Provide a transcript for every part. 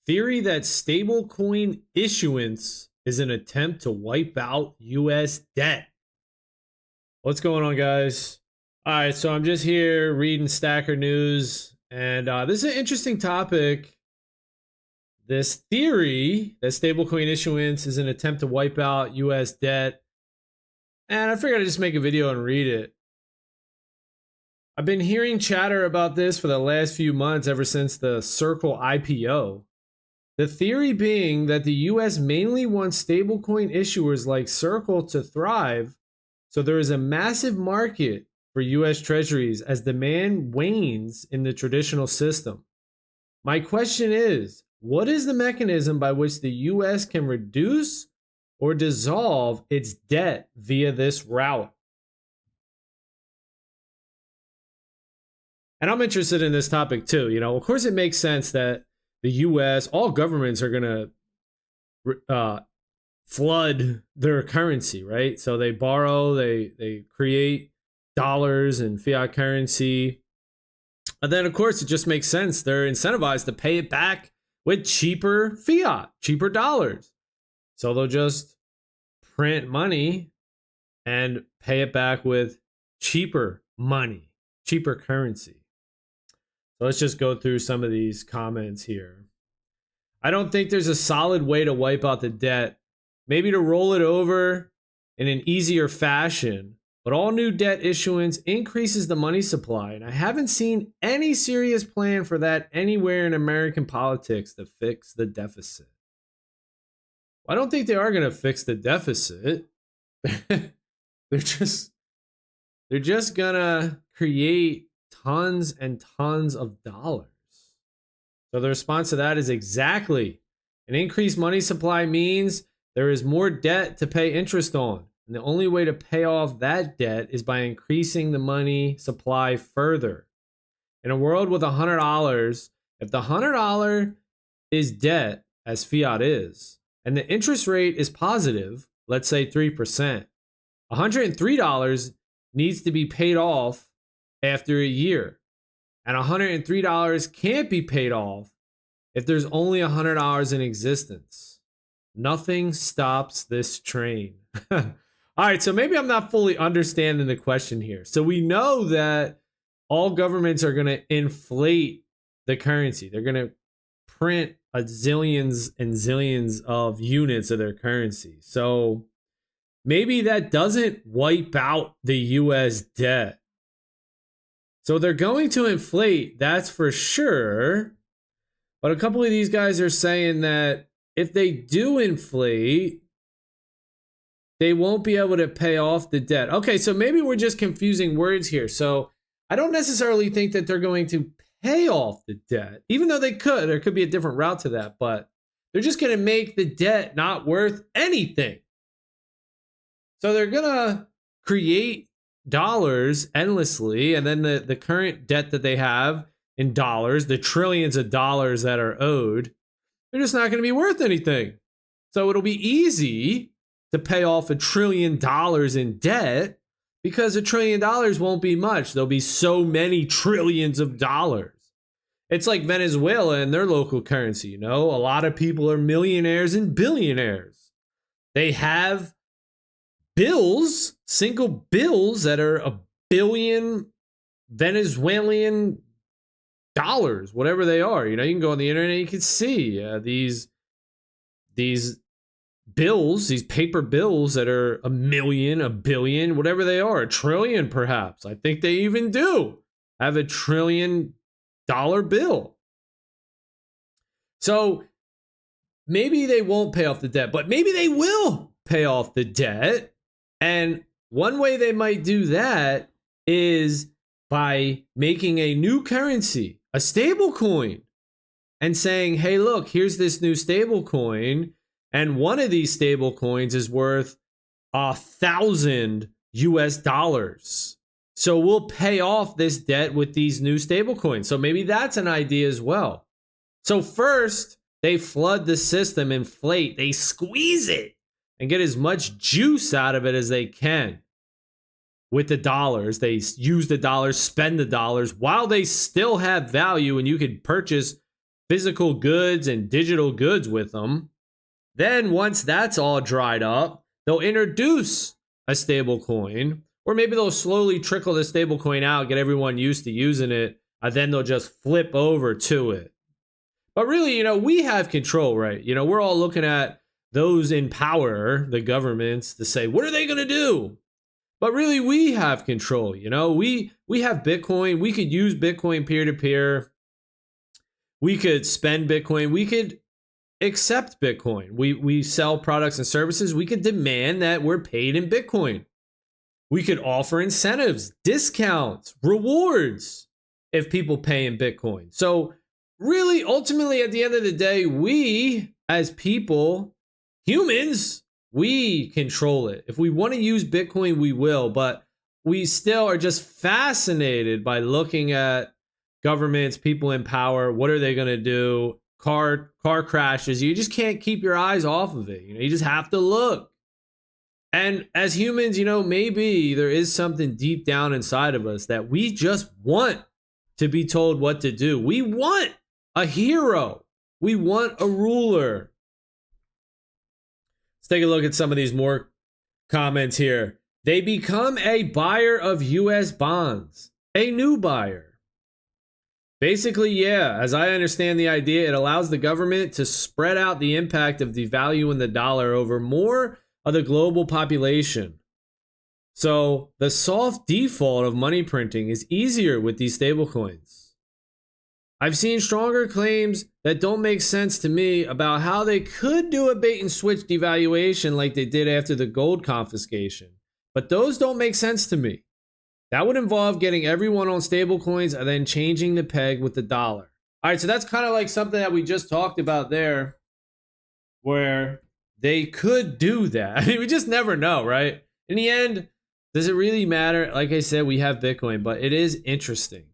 Theory that stablecoin issuance is an attempt to wipe out US debt. What's going on, guys? All right, so I'm just here reading Stacker News, and this is an interesting topic. This theory that stablecoin issuance is an attempt to wipe out US debt. And I figured I'd just make a video and read it. I've been hearing chatter about this for the last few months, ever since the Circle IPO. The theory being that the US mainly wants stablecoin issuers like Circle to thrive, so there is a massive market for US treasuries as demand wanes in the traditional system. My question is, what is the mechanism by which the US can reduce or dissolve its debt via this route? And I'm interested in this topic too. Of course, it makes sense that the US, all governments are going to flood their currency, right? So they borrow, they create dollars and fiat currency. And then, of course, it just makes sense. They're incentivized to pay it back with cheaper fiat, cheaper dollars. So they'll just print money and pay it back with cheaper money, cheaper currency. So let's just go through some of these comments here. I don't think there's a solid way to wipe out the debt. Maybe to roll it over in an easier fashion, but all new debt issuance increases the money supply, and I haven't seen any serious plan for that anywhere in American politics to fix the deficit. Well, I don't think they are going to fix the deficit. They're just going to create tons and tons of dollars. So the response to that is exactly. An increased money supply means there is more debt to pay interest on. And the only way to pay off that debt is by increasing the money supply further. In a world with $100, if the $100 is debt, as fiat is, and the interest rate is positive, let's say 3%, $103 needs to be paid off after a year. And $103 can't be paid off if there's only $100 in existence. Nothing stops this train. All right, so maybe I'm not fully understanding the question here. So we know that all governments are going to inflate the currency. They're going to print a zillions and zillions of units of their currency. So maybe that doesn't wipe out the US debt. So they're going to inflate, that's for sure. But a couple of these guys are saying that if they do inflate, they won't be able to pay off the debt. Okay, so maybe we're just confusing words here. So I don't necessarily think that they're going to pay off the debt, even though they could. There could be a different route to that, but they're just going to make the debt not worth anything. So they're going to create dollars endlessly, and then the current debt that they have in dollars, the trillions of dollars that are owed, they're just not going to be worth anything. So it'll be easy to pay off $1 trillion in debt because $1 trillion won't be much. There'll be so many trillions of dollars. It's like Venezuela and their local currency. A lot of people are millionaires and billionaires. They have bills, single bills that are $1 billion Venezuelan dollars, whatever they are. You can go on the internet and you can see these bills, these paper bills that are $1 million, $1 billion, whatever they are, $1 trillion perhaps. I think they even do have $1 trillion bill. So maybe they won't pay off the debt, but maybe they will pay off the debt. And one way they might do that is by making a new currency, a stable coin, and saying, hey, look, here's this new stable coin. And one of these stable coins is worth 1,000 US dollars. So we'll pay off this debt with these new stable coins. So maybe that's an idea as well. So first, they flood the system, inflate, they squeeze it, and get as much juice out of it as they can. With the dollars, they use the dollars, spend the dollars while they still have value, and you can purchase physical goods and digital goods with them. Then once that's all dried up, they'll introduce a stable coin, or maybe they'll slowly trickle the stable coin out, get everyone used to using it, and then they'll just flip over to it. But really, we have control, right? We're all looking at those in power, the governments, to say, what are they going to do? But really, we have control. We have Bitcoin. We could use Bitcoin peer-to-peer. We could spend Bitcoin. We could accept Bitcoin. We sell products and services. We could demand that we're paid in Bitcoin. We could offer incentives, discounts, rewards if people pay in Bitcoin. So really, ultimately, at the end of the day, we as people, humans, we control it. If we want to use Bitcoin, we will, but we still are just fascinated by looking at governments, people in power. What are they going to do? Car crashes. You just can't keep your eyes off of it. You just have to look. And as humans, maybe there is something deep down inside of us that we just want to be told what to do. We want a hero. We want a ruler. Let's take a look at some of these more comments here. They become a buyer of US bonds, a new buyer. Basically, yeah, as I understand the idea, it allows the government to spread out the impact of devaluing the dollar over more of the global population. So the soft default of money printing is easier with these stablecoins. I've seen stronger claims that don't make sense to me about how they could do a bait and switch devaluation like they did after the gold confiscation. But those don't make sense to me. That would involve getting everyone on stablecoins and then changing the peg with the dollar. All right, so that's kind of like something that we just talked about there, where they could do that. I mean, we just never know, right? In the end, does it really matter? Like I said, we have Bitcoin, but it is interesting.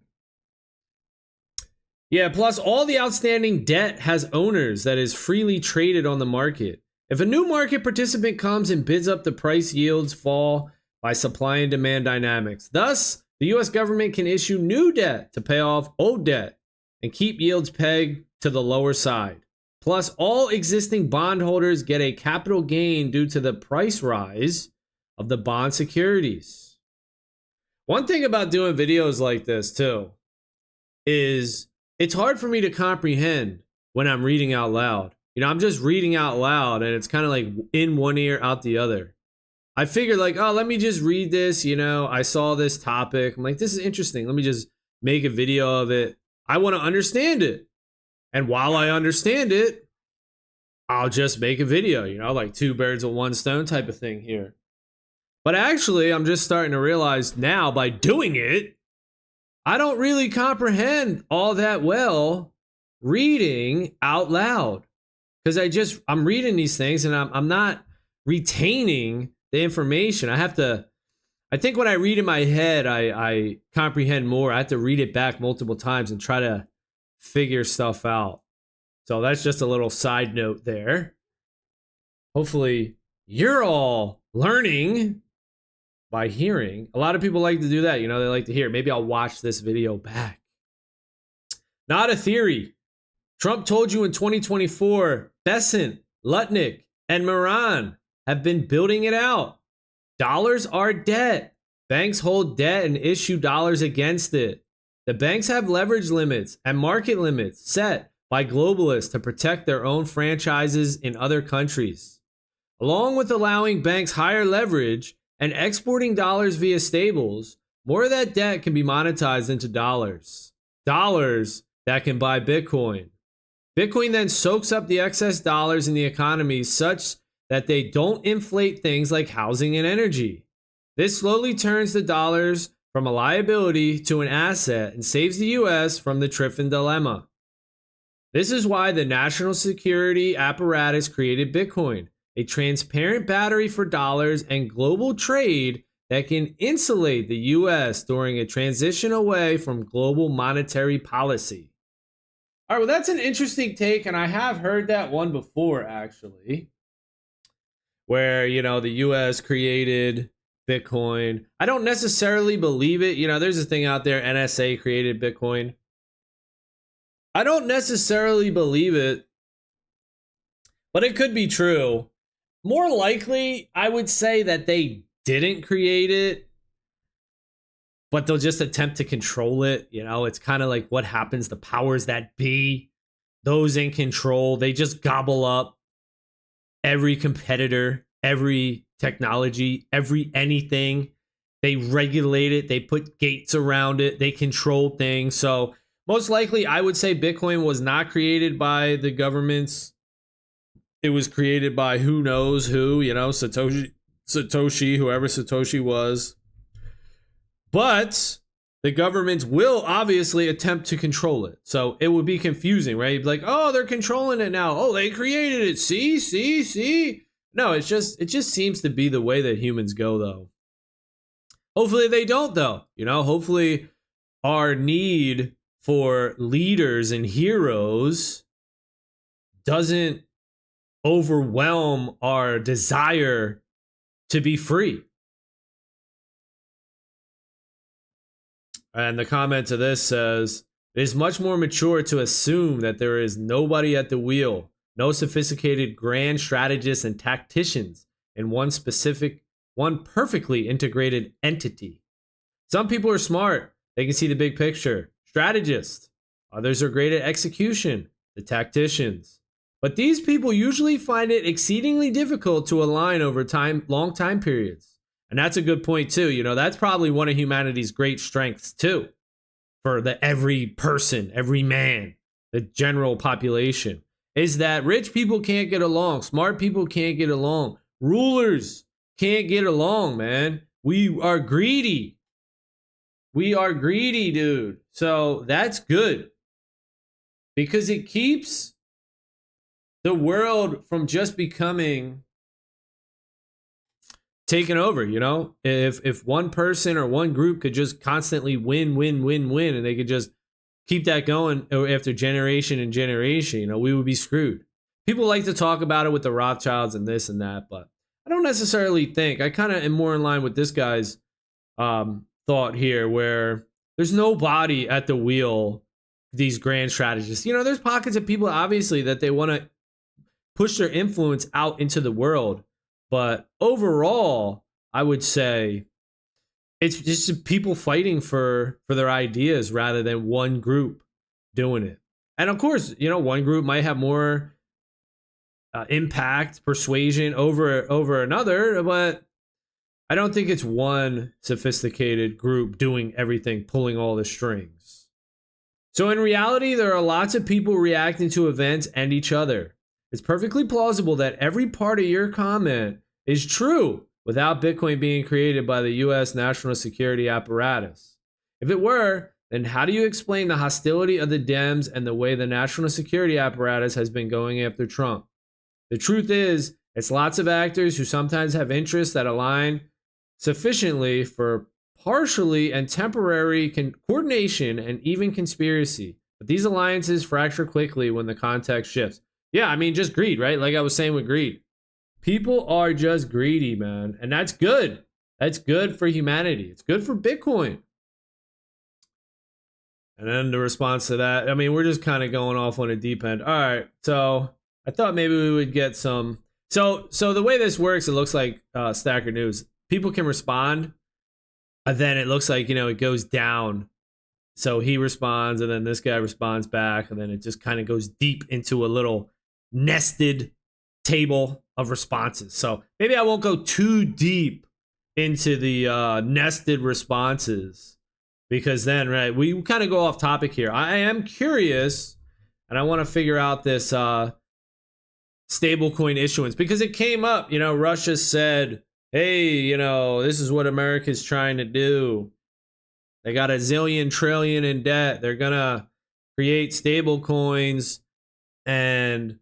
Yeah, plus all the outstanding debt has owners that is freely traded on the market. If a new market participant comes and bids up, the price yields fall by supply and demand dynamics. Thus, the US government can issue new debt to pay off old debt and keep yields pegged to the lower side. Plus, all existing bondholders get a capital gain due to the price rise of the bond securities. One thing about doing videos like this, too, is it's hard for me to comprehend when I'm reading out loud. I'm just reading out loud, and it's kind of like in one ear, out the other. I figured let me just read this. I saw this topic. I'm like, this is interesting. Let me just make a video of it. I want to understand it. And while I understand it, I'll just make a video, like two birds with one stone type of thing here. But actually, I'm just starting to realize now by doing it, I don't really comprehend all that well reading out loud. Because I'm reading these things and I'm not retaining the information. I think when I read in my head, I comprehend more. I have to read it back multiple times and try to figure stuff out. So that's just a little side note there. Hopefully you're all learning by hearing. A lot of people like to do that. They like to hear. Maybe I'll watch this video back. Not a theory. Trump told you in 2024, Bessent, Lutnick, and Moran have been building it out. Dollars are debt. Banks hold debt and issue dollars against it. The banks have leverage limits and market limits set by globalists to protect their own franchises in other countries. Along with allowing banks higher leverage and exporting dollars via stables, more of that debt can be monetized into dollars. Dollars that can buy Bitcoin. Bitcoin then soaks up the excess dollars in the economy such that they don't inflate things like housing and energy. This slowly turns the dollars from a liability to an asset and saves the US from the Triffin dilemma. This is why the national security apparatus created Bitcoin, a transparent battery for dollars and global trade that can insulate the US during a transition away from global monetary policy. All right, well, that's an interesting take, and I have heard that one before, actually, where, the US created Bitcoin. I don't necessarily believe it. There's a thing out there, NSA created Bitcoin. I don't necessarily believe it, but it could be true. More likely, I would say that they didn't create it, but they'll just attempt to control it. You know, it's kind of like what happens, the powers that be, those in control, they just gobble up every competitor, every technology, every anything. They regulate it, they put gates around it, they control things. So most likely, I would say Bitcoin was not created by the governments. It was created by who knows who, you know, Satoshi, whoever Satoshi was. But the governments will obviously attempt to control it. So it would be confusing, right? You'd be like, oh, they're controlling it now. Oh, they created it. See. No, it just seems to be the way that humans go, though. Hopefully they don't, though. You know, hopefully our need for leaders and heroes doesn't overwhelm our desire to be free. And the comment to this says, it is much more mature to assume that there is nobody at the wheel, no sophisticated grand strategists and tacticians in one perfectly integrated entity. Some people are smart. They can see the big picture. Strategists. Others are great at execution. The tacticians. But these people usually find it exceedingly difficult to align over long time periods. And that's a good point too. You know, that's probably one of humanity's great strengths too. For the every person, every man, the general population, is that rich people can't get along. Smart people can't get along. Rulers can't get along, man. We are greedy. We are greedy, dude. So that's good. Because it keeps the world from just becoming taken over, you know? If one person or one group could just constantly win, and they could just keep that going after generation and generation, you know, we would be screwed. People like to talk about it with the Rothschilds and this and that, but I don't necessarily think. I kind of am more in line with this guy's thought here, where there's nobody at the wheel, these grand strategists. You know, there's pockets of people, obviously, that they want to push their influence out into the world. But overall, I would say it's just people fighting for their ideas rather than one group doing it. And of course, you know, one group might have more impact, persuasion over another, but I don't think it's one sophisticated group doing everything, pulling all the strings. So in reality, there are lots of people reacting to events and each other. It's perfectly plausible that every part of your comment is true without Bitcoin being created by the US national security apparatus. If it were, then how do you explain the hostility of the Dems and the way the national security apparatus has been going after Trump? The truth is, it's lots of actors who sometimes have interests that align sufficiently for partially and temporary coordination and even conspiracy. But these alliances fracture quickly when the context shifts. Yeah, I mean, just greed, right? Like I was saying with greed. People are just greedy, man. And that's good. That's good for humanity. It's good for Bitcoin. And then the response to that, I mean, we're just kind of going off on a deep end. All right, so I thought maybe we would get some. So the way this works, it looks like Stacker News. People can respond, and then it looks like, you know, it goes down. So he responds, and then this guy responds back, and then it just kind of goes deep into a little nested table of responses. So maybe I won't go too deep into the nested responses, because then, right, we kind of go off topic here. I am curious, and I want to figure out this stablecoin issuance, because it came up. You know, Russia said, hey, you know, this is what America's trying to do. They got $1 zillion trillion in debt. They're gonna create stable coins and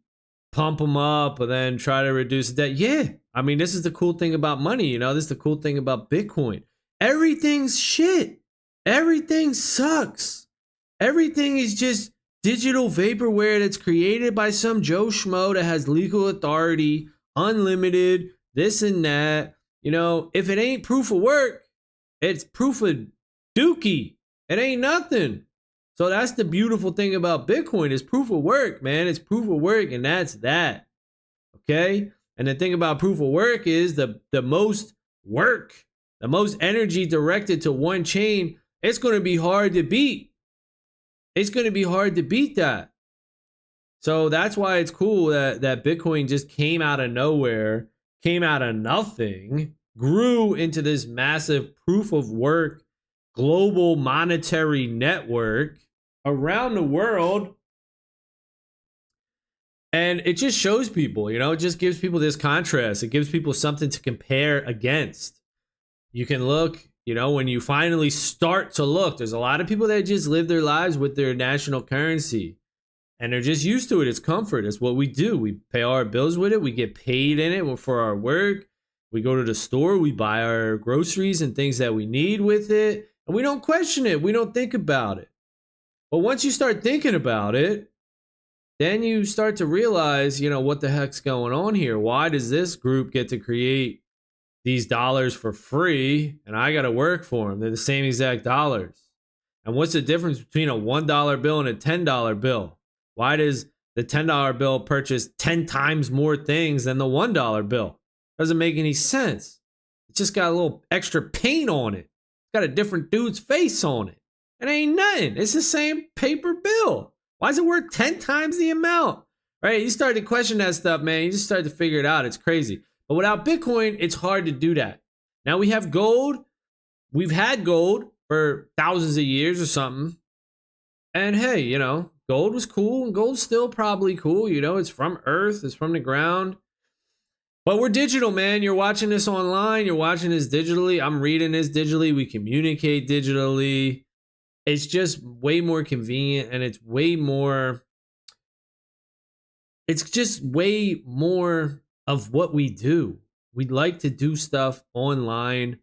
pump them up and then try to reduce the debt. Yeah, I mean, this is the cool thing about money. You know, this is the cool thing about Bitcoin. Everything's shit. Everything sucks. Everything is just digital vaporware that's created by some Joe Schmo that has legal authority, unlimited, this and that. You know, if it ain't proof of work, it's proof of dookie. It ain't nothing. So that's the beautiful thing about Bitcoin is proof of work, man. It's proof of work, and that's that. Okay? And the thing about proof of work is the most work, the most energy directed to one chain, it's going to be hard to beat. It's going to be hard to beat that. So that's why it's cool that Bitcoin just came out of nowhere, came out of nothing, grew into this massive proof of work global monetary network around the world. And it just shows people, it just gives people this contrast. It gives people something to compare against. You can look, when you finally start to look, there's a lot of people that just live their lives with their national currency. And they're just used to it. It's comfort. It's what we do. We pay our bills with it. We get paid in it for our work. We go to the store. We buy our groceries and things that we need with it. And we don't question it. We don't think about it. But once you start thinking about it, then you start to realize, what the heck's going on here? Why does this group get to create these dollars for free and I got to work for them? They're the same exact dollars. And what's the difference between a $1 bill and a $10 bill? Why does the $10 bill purchase 10 times more things than the $1 bill? Doesn't make any sense. It just got a little extra paint on it. Got a different dude's face on it. It ain't nothing. It's the same paper bill. Why is it worth 10 times the amount? Right? You start to question that stuff, man. You just start to figure it out. It's crazy. But without Bitcoin, it's hard to do that. Now we have gold. We've had gold for thousands of years or something. And hey, gold was cool and gold's still probably cool. It's from Earth. It's from the ground. But we're digital, man. You're watching this online. You're watching this digitally. I'm reading this digitally. We communicate digitally. It's just way more convenient and it's just way more of what we do. We like to do stuff online.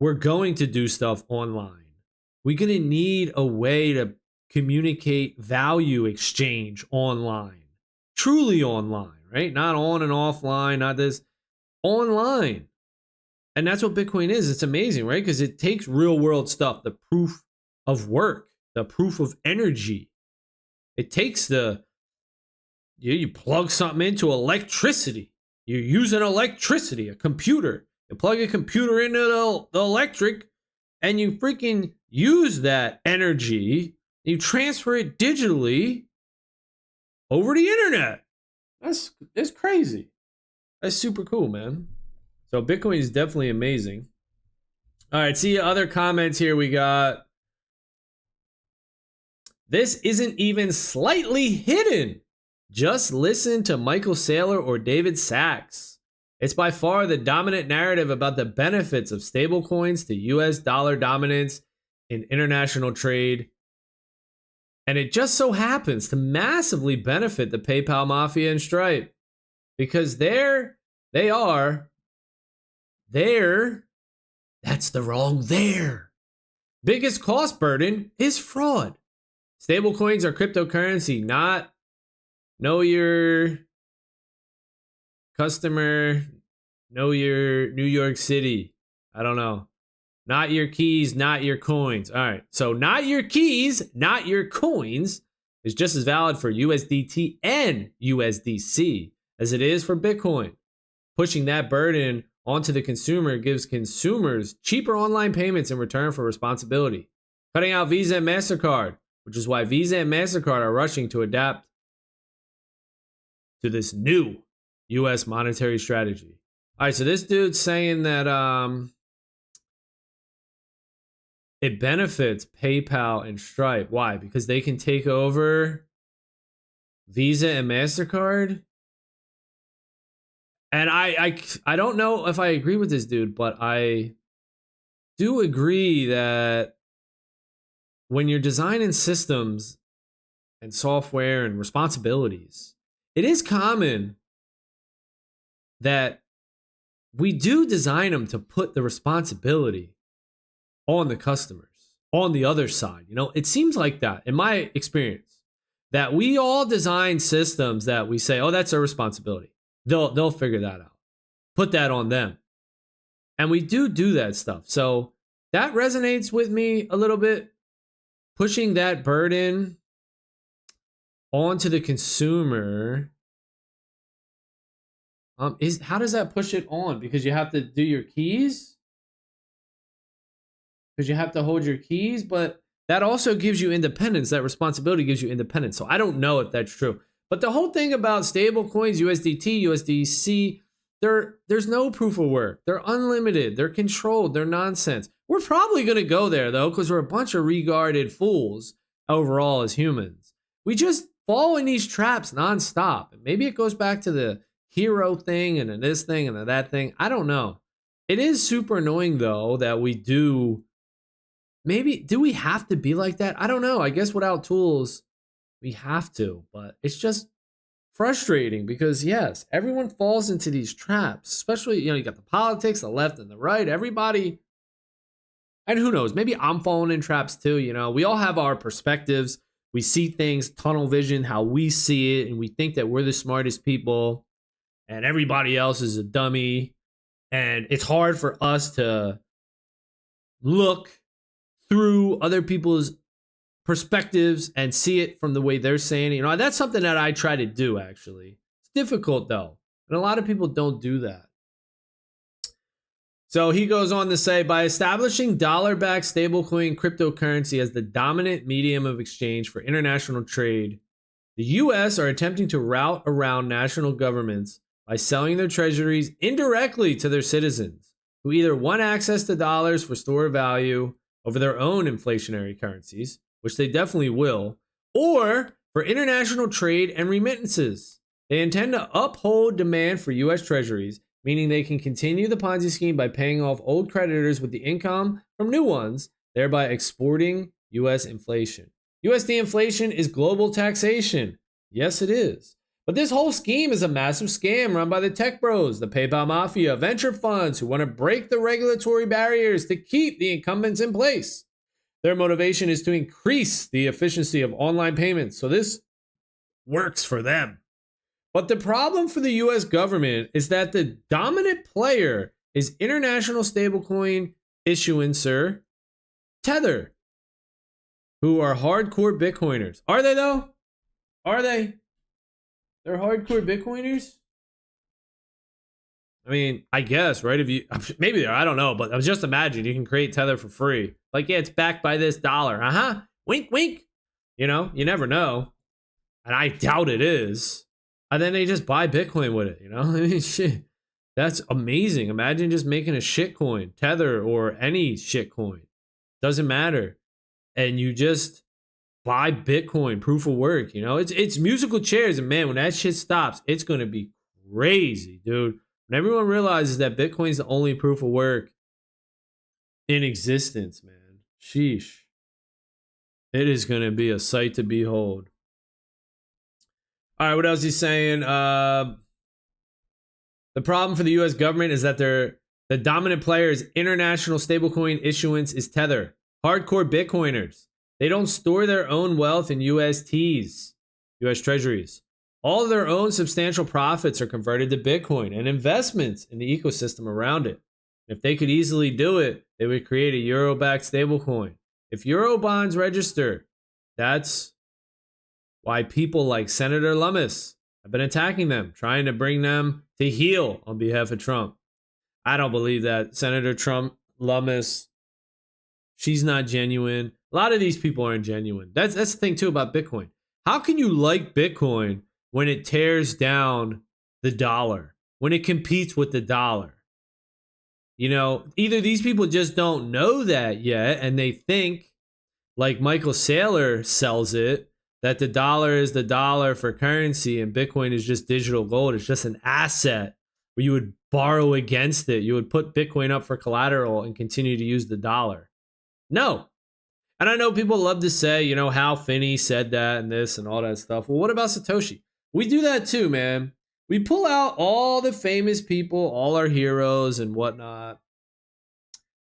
We're going to do stuff online. We're going to need a way to communicate value exchange online. Truly online. Right? Not on and offline, not this, online. And that's what Bitcoin is. It's amazing, right? Because it takes real world stuff, the proof of work, the proof of energy. It takes you plug something into electricity. You're using electricity, a computer. You plug a computer into the electric and you freaking use that energy. You transfer it digitally over the internet. It's crazy. That's super cool, man. So Bitcoin is definitely amazing. All right, see other comments here we got. This isn't even slightly hidden. Just listen to Michael Saylor or David Sachs. It's by far the dominant narrative about the benefits of stablecoins to US dollar dominance in international trade. And it just so happens to massively benefit the PayPal Mafia and Stripe. Because that's the wrong there. Biggest cost burden is fraud. Stablecoins are cryptocurrency, not know your customer, know your New York City. I don't know. Not your keys, not your coins. All right. So not your keys, not your coins is just as valid for USDT and USDC as it is for Bitcoin. Pushing that burden onto the consumer gives consumers cheaper online payments in return for responsibility. Cutting out Visa and MasterCard, which is why Visa and MasterCard are rushing to adapt to this new US monetary strategy. All right, so this dude's saying that it benefits PayPal and Stripe. Why? Because they can take over Visa and MasterCard. And I don't know if I agree with this dude, but I do agree that when you're designing systems and software and responsibilities, it is common that we do design them to put the responsibility on the customers, on the other side. It seems like that in my experience, that we all design systems that we say, oh, that's their responsibility. They'll figure that out. Put that on them. And we do that stuff. So that resonates with me a little bit. pushing that burden onto the consumer is how does that push it on? Because you have to do your keys? Because you have to hold your keys, but that also gives you independence. That responsibility gives you independence. So I don't know if that's true. But the whole thing about stable coins, USDT, USDC, there's no proof of work. They're unlimited. They're controlled. They're nonsense. We're probably going to go there, though, because we're a bunch of regarded fools overall as humans. We just fall in these traps nonstop. And maybe it goes back to the hero thing and then this thing and then that thing. I don't know. It is super annoying, though, that we do. Maybe, do we have to be like that? I don't know. I guess without tools, we have to. But it's just frustrating because, yes, everyone falls into these traps. Especially, you got the politics, the left and the right. Everybody. And who knows? Maybe I'm falling in traps too. We all have our perspectives. We see things, tunnel vision, how we see it. And we think that we're the smartest people. And everybody else is a dummy. And it's hard for us to look through other people's perspectives and see it from the way they're saying it. That's something that I try to do, actually. It's difficult, though. And a lot of people don't do that. So he goes on to say, by establishing dollar-backed stablecoin cryptocurrency as the dominant medium of exchange for international trade, the U.S. are attempting to route around national governments by selling their treasuries indirectly to their citizens, who either want access to dollars for store value over their own inflationary currencies, which they definitely will, or for international trade and remittances. They intend to uphold demand for U.S. treasuries, meaning they can continue the Ponzi scheme by paying off old creditors with the income from new ones, thereby exporting U.S. inflation. USD inflation is global taxation. Yes, it is. But this whole scheme is a massive scam run by the tech bros, the PayPal mafia, venture funds who want to break the regulatory barriers to keep the incumbents in place. Their motivation is to increase the efficiency of online payments, so this works for them. But the problem for the US government is that the dominant player is international stablecoin issuancer Tether, who are hardcore Bitcoiners. Are they, though? Are they? They're hardcore Bitcoiners? I mean, I guess, right? Maybe they're, I don't know, but I was just imagine you can create Tether for free. Like, yeah, it's backed by this dollar. Wink, wink. You never know. And I doubt it is. And then they just buy Bitcoin with it, I mean, shit. That's amazing. Imagine just making a shit coin, Tether or any shit coin. Doesn't matter. And you just buy Bitcoin, proof of work, It's musical chairs, and man, when that shit stops, it's going to be crazy, dude. When everyone realizes that Bitcoin is the only proof of work in existence, man. Sheesh. It is going to be a sight to behold. All right, what else is he saying? The problem for the U.S. government is that the dominant player is international stablecoin issuance is Tether. Hardcore Bitcoiners. They don't store their own wealth in USTs, U.S. treasuries. All of their own substantial profits are converted to Bitcoin and investments in the ecosystem around it. If they could easily do it, they would create a euro-backed stablecoin. If euro bonds register, that's why people like Senator Lummis have been attacking them, trying to bring them to heel on behalf of Trump. I don't believe that. Senator Lummis, she's not genuine. A lot of these people aren't genuine. That's the thing, too, about Bitcoin. How can you like Bitcoin when it tears down the dollar, when it competes with the dollar? Either these people just don't know that yet, and they think, like Michael Saylor sells it, that the dollar is the dollar for currency and Bitcoin is just digital gold. It's just an asset where you would borrow against it. You would put Bitcoin up for collateral and continue to use the dollar. No. And I know people love to say, Hal Finney said that and this and all that stuff. Well, what about Satoshi? We do that too, man. We pull out all the famous people, all our heroes and whatnot,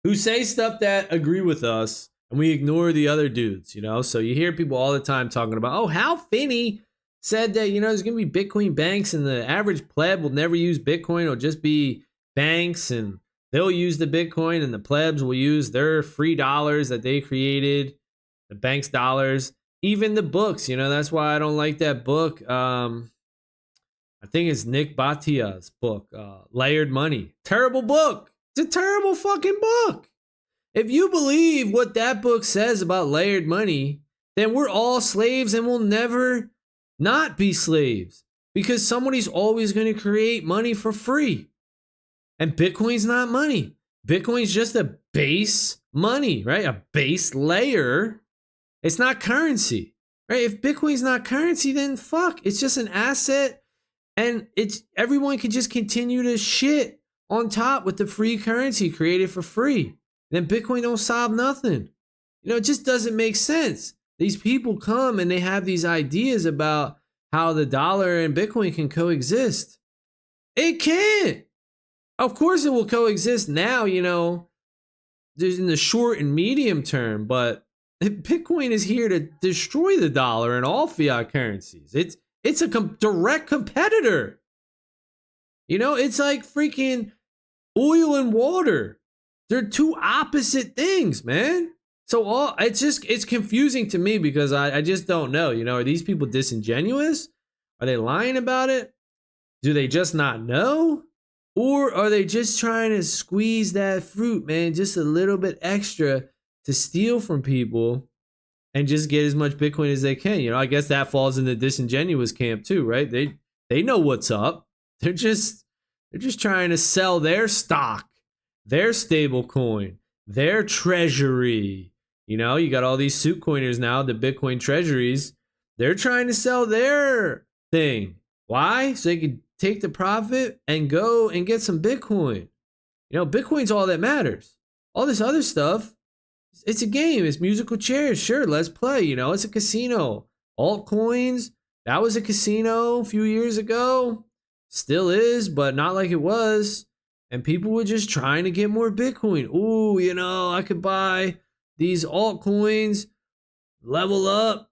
who say stuff that agree with us, and we ignore the other dudes, So you hear people all the time talking about, oh, Hal Finney said that, there's going to be Bitcoin banks and the average pleb will never use Bitcoin. It'll just be banks and they'll use the Bitcoin and the plebs will use their free dollars that they created the bank's dollars, even the books. You know, that's why I don't like that book. I think it's Nick Bhatia's book, Layered Money. Terrible book. It's a terrible fucking book. If you believe what that book says about layered money, then we're all slaves and we'll never not be slaves because somebody's always going to create money for free. And Bitcoin's not money. Bitcoin's just a base money, right? A base layer. It's not currency, right? If Bitcoin's not currency, then fuck, it's just an asset, and it's everyone can just continue to shit on top with the free currency created for free. Then Bitcoin don't solve nothing. You know, it just doesn't make sense. These people come and they have these ideas about how the dollar and Bitcoin can coexist. It can't. Of course it will coexist now, you know, in the short and medium term, but Bitcoin is here to destroy the dollar and all fiat currencies. It's a direct competitor. You know, it's like freaking oil and water. They're two opposite things, man. So it's confusing to me because I just don't know. You know, are these people disingenuous? Are they lying about it? Do they just not know? Or are they just trying to squeeze that fruit, man, just a little bit extra to steal from people and just get as much Bitcoin as they can? You know, I guess that falls in the disingenuous camp too, right? They know what's up. They're just trying to sell their stock, their stable coin, their treasury. You know, you got all these suit coiners now, the Bitcoin treasuries. They're trying to sell their thing. Why? So they could take the profit and go and get some Bitcoin. You know, Bitcoin's all that matters. All this other stuff, it's a game. It's musical chairs. Sure, let's play. You know, it's a casino. Altcoins, that was a casino a few years ago. Still is, but not like it was. And people were just trying to get more Bitcoin. Ooh, you know, I could buy these altcoins, level up.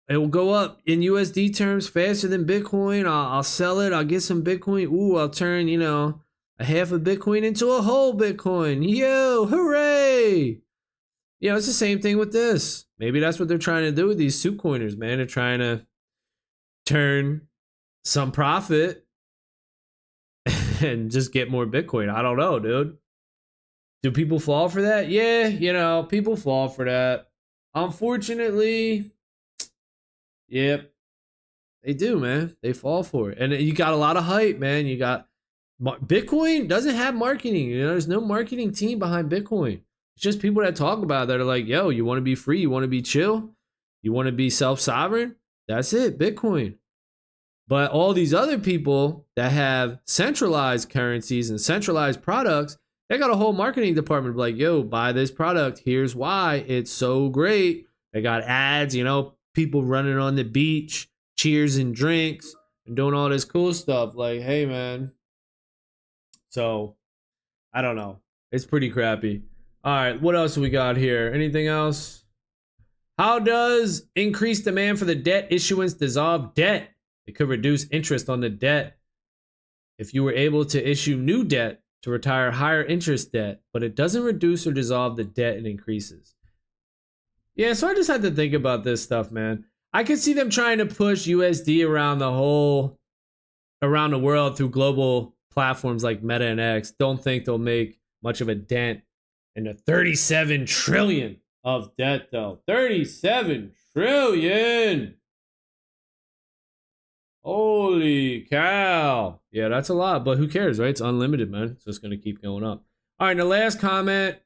It will go up in USD terms faster than Bitcoin. I'll sell it. I'll get some Bitcoin. Ooh, I'll turn, you know, a half of Bitcoin into a whole Bitcoin. Yo, hooray! You know, it's the same thing with this. Maybe that's what they're trying to do with these suit coiners, man. They're trying to turn some profit and just get more Bitcoin. I don't know, dude. Do people fall for that? Yeah, you know, people fall for that. Unfortunately, yep, they do, man. They fall for it. And you got a lot of hype, man. You got Bitcoin doesn't have marketing. You know, there's no marketing team behind Bitcoin. It's just people that talk about it that are like, yo, you want to be free? You want to be chill? You want to be self-sovereign? That's it, Bitcoin. But all these other people that have centralized currencies and centralized products, they got a whole marketing department like, yo, buy this product. Here's why it's so great. They got ads, you know, people running on the beach, cheers and drinks, and doing all this cool stuff. Like, hey, man. So, I don't know. It's pretty crappy. All right, what else we got here? Anything else? How does increased demand for the debt issuance dissolve debt? It could reduce interest on the debt if you were able to issue new debt to retire higher interest debt, but it doesn't reduce or dissolve the debt it increases. Yeah, so I just had to think about this stuff, man. I could see them trying to push USD around the world through global platforms like Meta and X. Don't think they'll make much of a dent in the 37 trillion of debt, though. 37 trillion. Holy cow. Yeah, that's a lot, but who cares, right? It's unlimited, man. So it's going to keep going up. All right, and the last comment.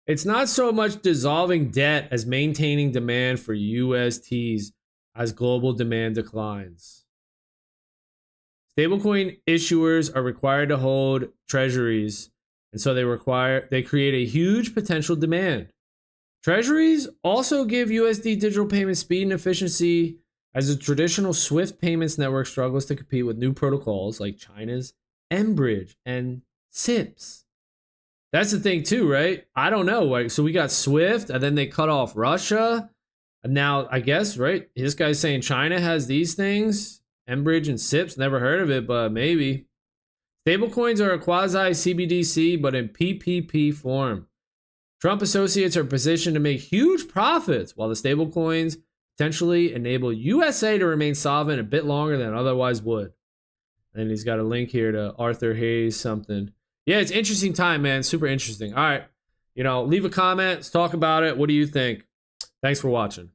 It's not so much dissolving debt as maintaining demand for USTs as global demand declines. Stablecoin issuers are required to hold treasuries, and so they create a huge potential demand. Treasuries also give USD digital payment speed and efficiency as the traditional SWIFT payments network struggles to compete with new protocols like China's mBridge and SIPs. That's the thing too, right? I don't know. Like, so we got SWIFT, and then they cut off Russia. And now, I guess, right? This guy's saying China has these things. mBridge and SIPs, never heard of it, but maybe. Stablecoins are a quasi-CBDC, but in PPP form. Trump associates are positioned to make huge profits, while the stablecoins potentially enable USA to remain solvent a bit longer than otherwise would. And he's got a link here to Arthur Hayes something. Yeah, it's interesting time, man. Super interesting. All right. Leave a comment. Let's talk about it. What do you think? Thanks for watching.